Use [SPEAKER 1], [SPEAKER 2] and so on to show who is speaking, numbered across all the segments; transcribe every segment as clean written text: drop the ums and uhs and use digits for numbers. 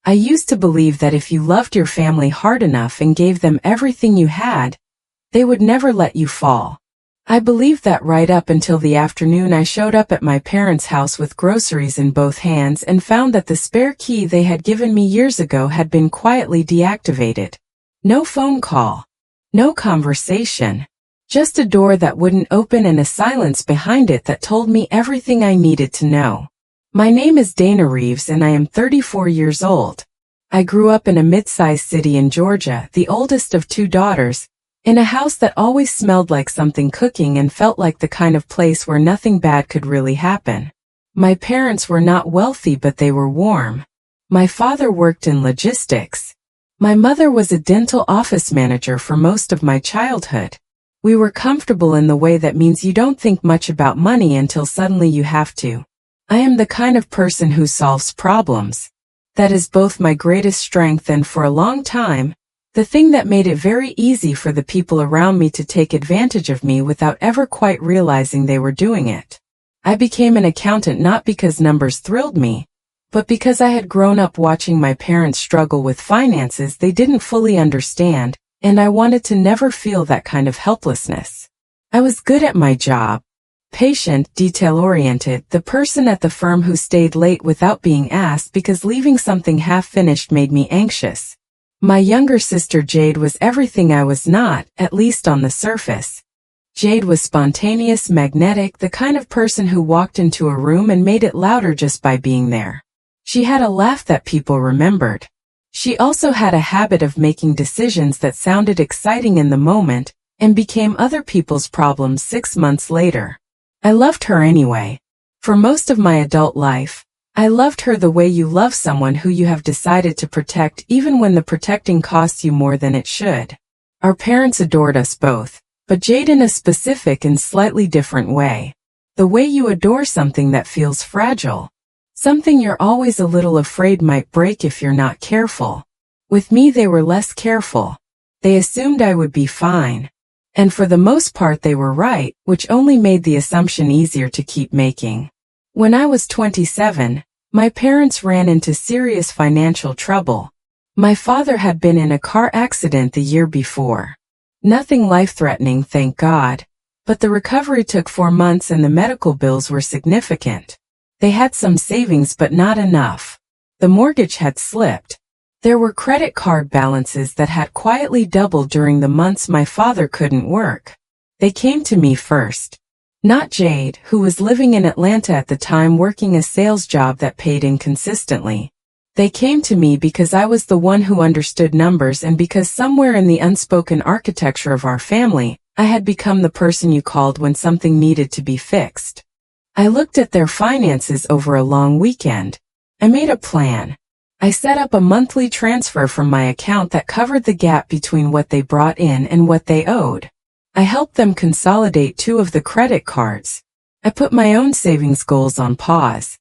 [SPEAKER 1] I used to believe that if you loved your family hard enough and gave them everything you had, they would never let you fall. I believed that right up until the afternoon I showed up at my parents' house with groceries in both hands and found that the spare key they had given me years ago had been quietly deactivated. No phone call. No conversation. Just a door that wouldn't open and a silence behind it that told me everything I needed to know. My name is Dana Reeves and I am 34 years old. I grew up in a mid-sized city in Georgia, the oldest of 2 daughters, in a house that always smelled like something cooking and felt like the kind of place where nothing bad could really happen. My parents were not wealthy, but they were warm. My father worked in logistics. My mother was a dental office manager for most of my childhood. We were comfortable in the way that means you don't think much about money until suddenly you have to. I am the kind of person who solves problems. That is both my greatest strength and, for a long time, the thing that made it very easy for the people around me to take advantage of me without ever quite realizing they were doing it. I became an accountant not because numbers thrilled me, but because I had grown up watching my parents struggle with finances they didn't fully understand, and I wanted to never feel that kind of helplessness. I was good at my job. Patient, detail-oriented, the person at the firm who stayed late without being asked because leaving something half-finished made me anxious. My younger sister Jade was everything I was not, at least on the surface. Jade was spontaneous, magnetic, the kind of person who walked into a room and made it louder just by being there. She had a laugh that people remembered. She also had a habit of making decisions that sounded exciting in the moment and became other people's problems 6 months later. I loved her anyway. For most of my adult life, I loved her the way you love someone who you have decided to protect even when the protecting costs you more than it should. Our parents adored us both, but Jade in a specific and slightly different way. The way you adore something that feels fragile. Something you're always a little afraid might break if you're not careful. With me they were less careful. They assumed I would be fine. And for the most part they were right, which only made the assumption easier to keep making. When I was 27, my parents ran into serious financial trouble. My father had been in a car accident the year before. Nothing life-threatening, thank God, but the recovery took 4 months and the medical bills were significant. They had some savings but not enough. The mortgage had slipped. There were credit card balances that had quietly doubled during the months my father couldn't work. They came to me first. Not Jade, who was living in Atlanta at the time working a sales job that paid inconsistently. They came to me because I was the one who understood numbers and because somewhere in the unspoken architecture of our family, I had become the person you called when something needed to be fixed. I looked at their finances over a long weekend. I made a plan. I set up a monthly transfer from my account that covered the gap between what they brought in and what they owed. I helped them consolidate 2 of the credit cards. I put my own savings goals on pause.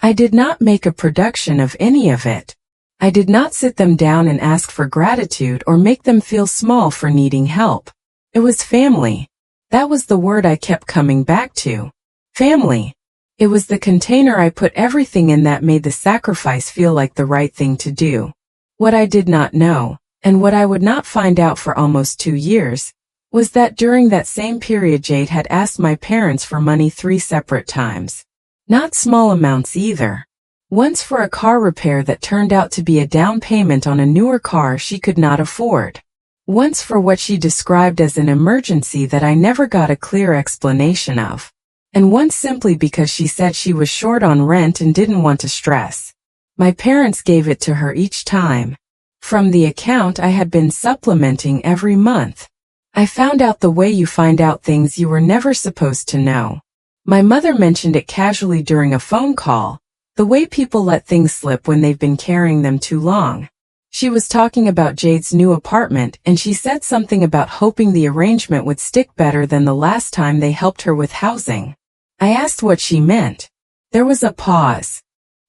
[SPEAKER 1] I did not make a production of any of it. I did not sit them down and ask for gratitude or make them feel small for needing help. It was family. That was the word I kept coming back to. Family. It was the container I put everything in that made the sacrifice feel like the right thing to do. What I did not know, and what I would not find out for almost 2 years, was that during that same period Jade had asked my parents for money 3 separate times. Not small amounts either. Once for a car repair that turned out to be a down payment on a newer car she could not afford. Once for what she described as an emergency that I never got a clear explanation of. And once simply because she said she was short on rent and didn't want to stress. My parents gave it to her each time. From the account I had been supplementing every month. I found out the way you find out things you were never supposed to know. My mother mentioned it casually during a phone call, the way people let things slip when they've been carrying them too long. She was talking about Jade's new apartment and she said something about hoping the arrangement would stick better than the last time they helped her with housing. I asked what she meant. There was a pause.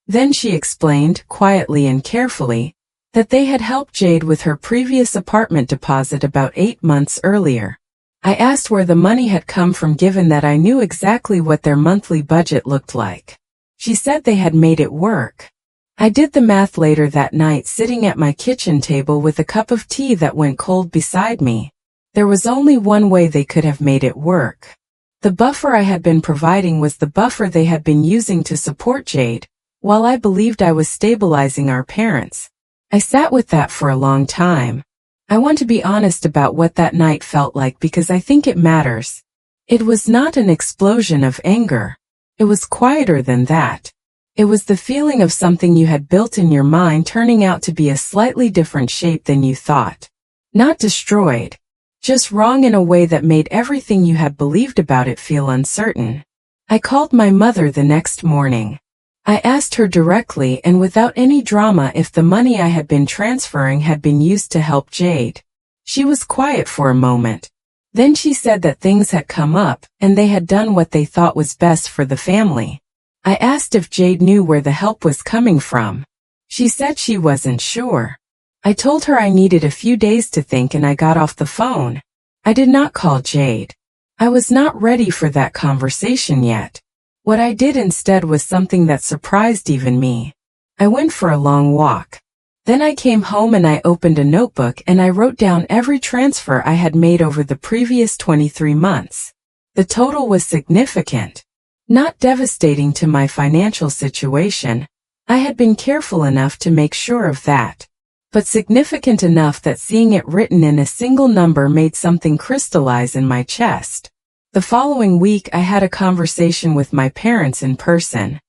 [SPEAKER 1] Then she explained, quietly and carefully, that they had helped Jade with her previous apartment deposit about 8 months earlier. I asked where the money had come from given that I knew exactly what their monthly budget looked like. She said they had made it work. I did the math later that night sitting at my kitchen table with a cup of tea that went cold beside me. There was only one way they could have made it work. The buffer I had been providing was the buffer they had been using to support Jade, while I believed I was stabilizing our parents. I sat with that for a long time. I want to be honest about what that night felt like because I think it matters. It was not an explosion of anger. It was quieter than that. It was the feeling of something you had built in your mind turning out to be a slightly different shape than you thought. Not destroyed. Just wrong in a way that made everything you had believed about it feel uncertain. I called my mother the next morning. I asked her directly and without any drama if the money I had been transferring had been used to help Jade. She was quiet for a moment. Then she said that things had come up and they had done what they thought was best for the family. I asked if Jade knew where the help was coming from. She said she wasn't sure. I told her I needed a few days to think and I got off the phone. I did not call Jade. I was not ready for that conversation yet. What I did instead was something that surprised even me. I went for a long walk. Then I came home and I opened a notebook and I wrote down every transfer I had made over the previous 23 months. The total was significant. Not devastating to my financial situation. I had been careful enough to make sure of that. But significant enough that seeing it written in a single number made something crystallize in my chest. The following week I had a conversation with my parents in person.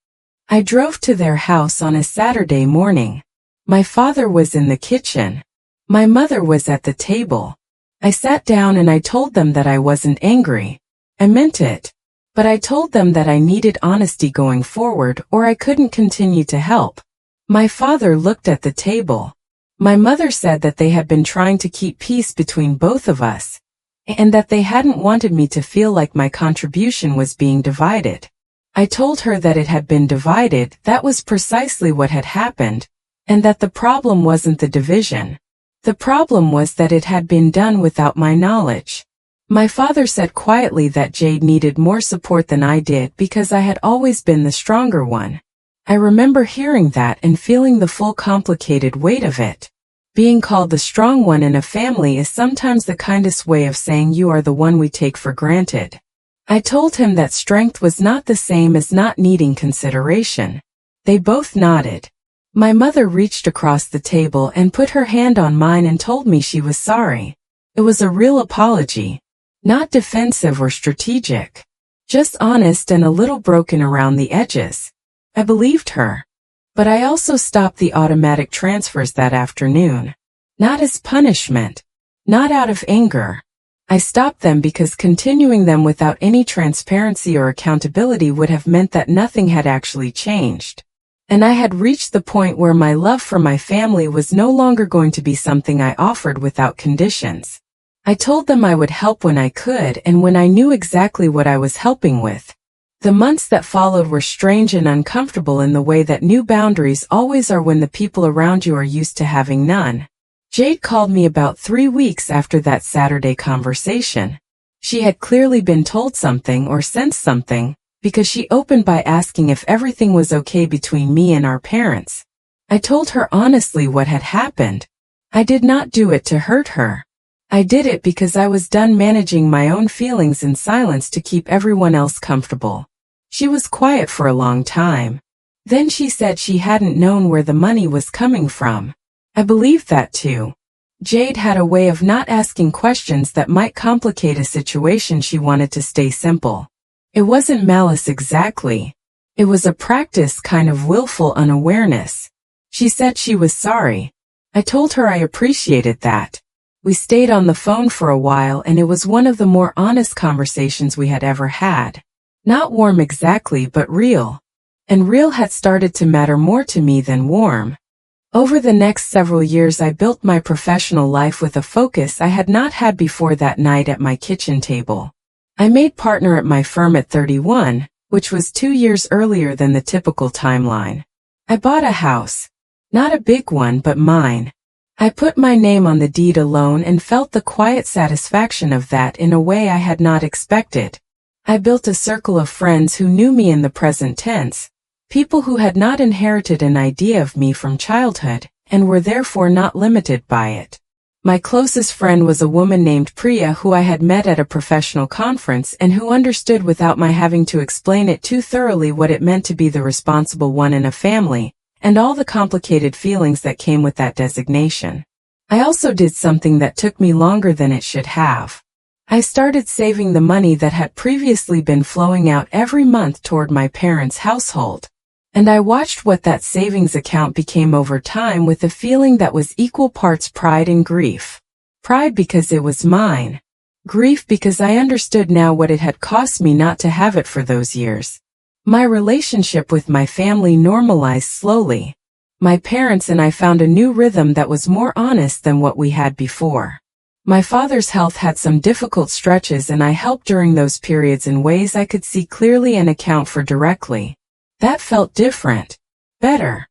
[SPEAKER 1] I drove to their house on a Saturday morning. My father was in the kitchen. My mother was at the table. I sat down and I told them that I wasn't angry. I meant it. But I told them that I needed honesty going forward or I couldn't continue to help. My father looked at the table. My mother said that they had been trying to keep peace between both of us, and that they hadn't wanted me to feel like my contribution was being divided. I told her that it had been divided, that was precisely what had happened, and that the problem wasn't the division. The problem was that it had been done without my knowledge. My father said quietly that Jade needed more support than I did because I had always been the stronger one. I remember hearing that and feeling the full complicated weight of it. Being called the strong one in a family is sometimes the kindest way of saying you are the one we take for granted. I told him that strength was not the same as not needing consideration. They both nodded. My mother reached across the table and put her hand on mine and told me she was sorry. It was a real apology. Not defensive or strategic. Just honest and a little broken around the edges. I believed her. But I also stopped the automatic transfers that afternoon. Not as punishment. Not out of anger. I stopped them because continuing them without any transparency or accountability would have meant that nothing had actually changed. And I had reached the point where my love for my family was no longer going to be something I offered without conditions. I told them I would help when I could and when I knew exactly what I was helping with. The months that followed were strange and uncomfortable in the way that new boundaries always are when the people around you are used to having none. Jade called me about 3 weeks after that Saturday conversation. She had clearly been told something or sensed something, because she opened by asking if everything was okay between me and our parents. I told her honestly what had happened. I did not do it to hurt her. I did it because I was done managing my own feelings in silence to keep everyone else comfortable. She was quiet for a long time. Then she said she hadn't known where the money was coming from. I believed that too. Jade had a way of not asking questions that might complicate a situation. She wanted to stay simple. It wasn't malice exactly. It was a practice kind of willful unawareness. She said she was sorry. I told her I appreciated that. We stayed on the phone for a while and it was one of the more honest conversations we had ever had. Not warm exactly, but real. And real had started to matter more to me than warm. Over the next several years I built my professional life with a focus I had not had before that night at my kitchen table. I made partner at my firm at 31, which was 2 years earlier than the typical timeline. I bought a house. Not a big one, but mine. I put my name on the deed alone and felt the quiet satisfaction of that in a way I had not expected. I built a circle of friends who knew me in the present tense, People who had not inherited an idea of me from childhood, and were therefore not limited by it. My closest friend was a woman named Priya who I had met at a professional conference and who understood without my having to explain it too thoroughly what it meant to be the responsible one in a family, and all the complicated feelings that came with that designation. I also did something that took me longer than it should have. I started saving the money that had previously been flowing out every month toward my parents' household. And I watched what that savings account became over time with a feeling that was equal parts pride and grief. Pride because it was mine. Grief because I understood now what it had cost me not to have it for those years. My relationship with my family normalized slowly. My parents and I found a new rhythm that was more honest than what we had before. My father's health had some difficult stretches and I helped during those periods in ways I could see clearly and account for directly. That felt different. Better.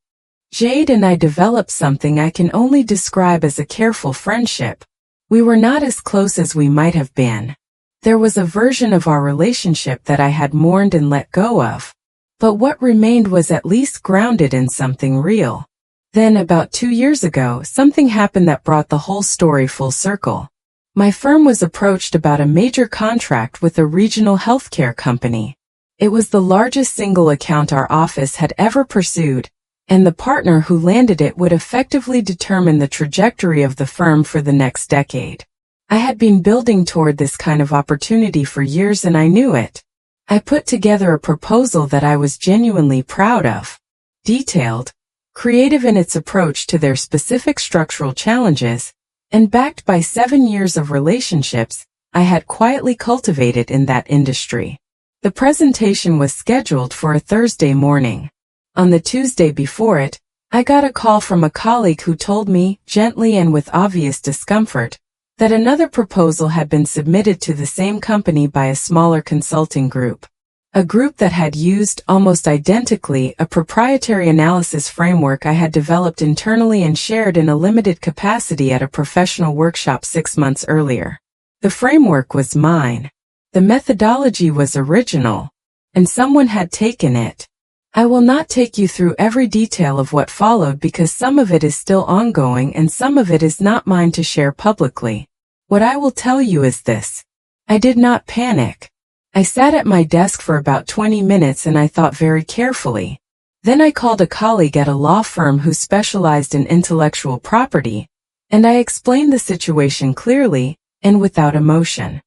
[SPEAKER 1] Jade and I developed something I can only describe as a careful friendship. We were not as close as we might have been. There was a version of our relationship that I had mourned and let go of. But what remained was at least grounded in something real. Then, about 2 years ago, something happened that brought the whole story full circle. My firm was approached about a major contract with a regional healthcare company. It was the largest single account our office had ever pursued, and the partner who landed it would effectively determine the trajectory of the firm for the next decade. I had been building toward this kind of opportunity for years and I knew it. I put together a proposal that I was genuinely proud of. Detailed, creative in its approach to their specific structural challenges, and backed by 7 years of relationships I had quietly cultivated in that industry. The presentation was scheduled for a Thursday morning. On the Tuesday before it, I got a call from a colleague who told me, gently and with obvious discomfort, that another proposal had been submitted to the same company by a smaller consulting group. A group that had used, almost identically, a proprietary analysis framework I had developed internally and shared in a limited capacity at a professional workshop 6 months earlier. The framework was mine. The methodology was original, and someone had taken it. I will not take you through every detail of what followed because some of it is still ongoing and some of it is not mine to share publicly. What I will tell you is this. I did not panic. I sat at my desk for about 20 minutes and I thought very carefully. Then I called a colleague at a law firm who specialized in intellectual property, and I explained the situation clearly and without emotion.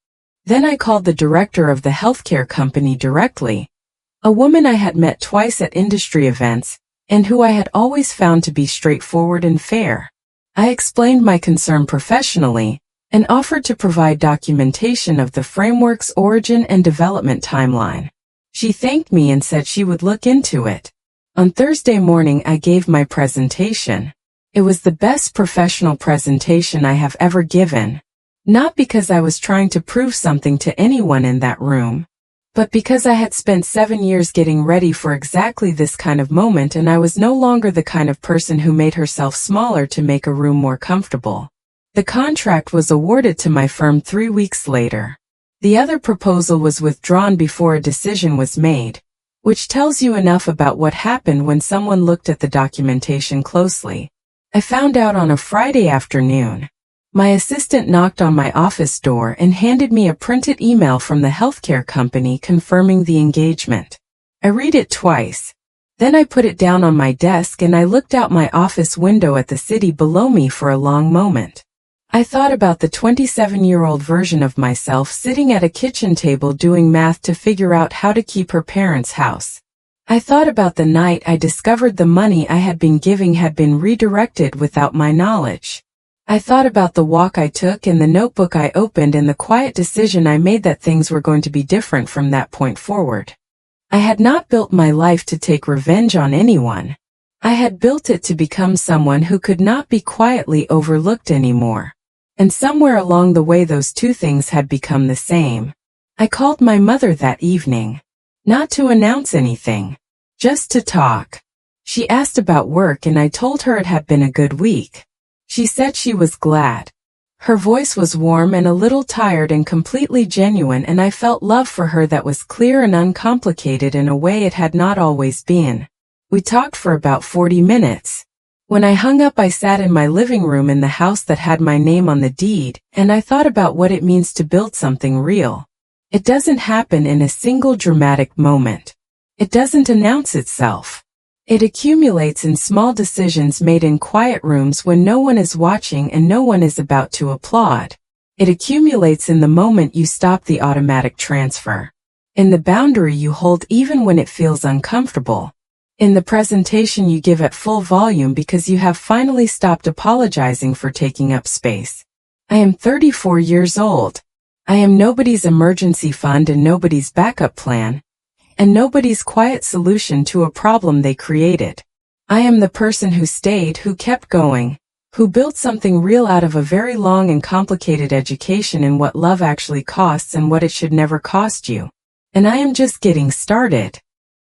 [SPEAKER 1] Then I called the director of the healthcare company directly, a woman I had met twice at industry events, and who I had always found to be straightforward and fair. I explained my concern professionally, and offered to provide documentation of the framework's origin and development timeline. She thanked me and said she would look into it. On Thursday morning I gave my presentation. It was the best professional presentation I have ever given. Not because I was trying to prove something to anyone in that room, but because I had spent 7 years getting ready for exactly this kind of moment and I was no longer the kind of person who made herself smaller to make a room more comfortable. The contract was awarded to my firm 3 weeks later. The other proposal was withdrawn before a decision was made, which tells you enough about what happened when someone looked at the documentation closely. I found out on a Friday afternoon. My assistant knocked on my office door and handed me a printed email from the healthcare company confirming the engagement. I read it twice. Then I put it down on my desk and I looked out my office window at the city below me for a long moment. I thought about the 27-year-old version of myself sitting at a kitchen table doing math to figure out how to keep her parents' house. I thought about the night I discovered the money I had been giving had been redirected without my knowledge. I thought about the walk I took and the notebook I opened and the quiet decision I made that things were going to be different from that point forward. I had not built my life to take revenge on anyone. I had built it to become someone who could not be quietly overlooked anymore. And somewhere along the way those two things had become the same. I called my mother that evening. Not to announce anything. Just to talk. She asked about work and I told her it had been a good week. She said she was glad. Her voice was warm and a little tired and completely genuine, and I felt love for her that was clear and uncomplicated in a way it had not always been. We talked for about 40 minutes. When I hung up, I sat in my living room in the house that had my name on the deed, and I thought about what it means to build something real. It doesn't happen in a single dramatic moment. It doesn't announce itself. It accumulates in small decisions made in quiet rooms when no one is watching and no one is about to applaud. It accumulates in the moment you stop the automatic transfer. In the boundary you hold even when it feels uncomfortable. In the presentation you give at full volume because you have finally stopped apologizing for taking up space. I am 34 years old. I am nobody's emergency fund and nobody's backup plan, and nobody's quiet solution to a problem they created. I am the person who stayed, who kept going, who built something real out of a very long and complicated education in what love actually costs and what it should never cost you. And I am just getting started.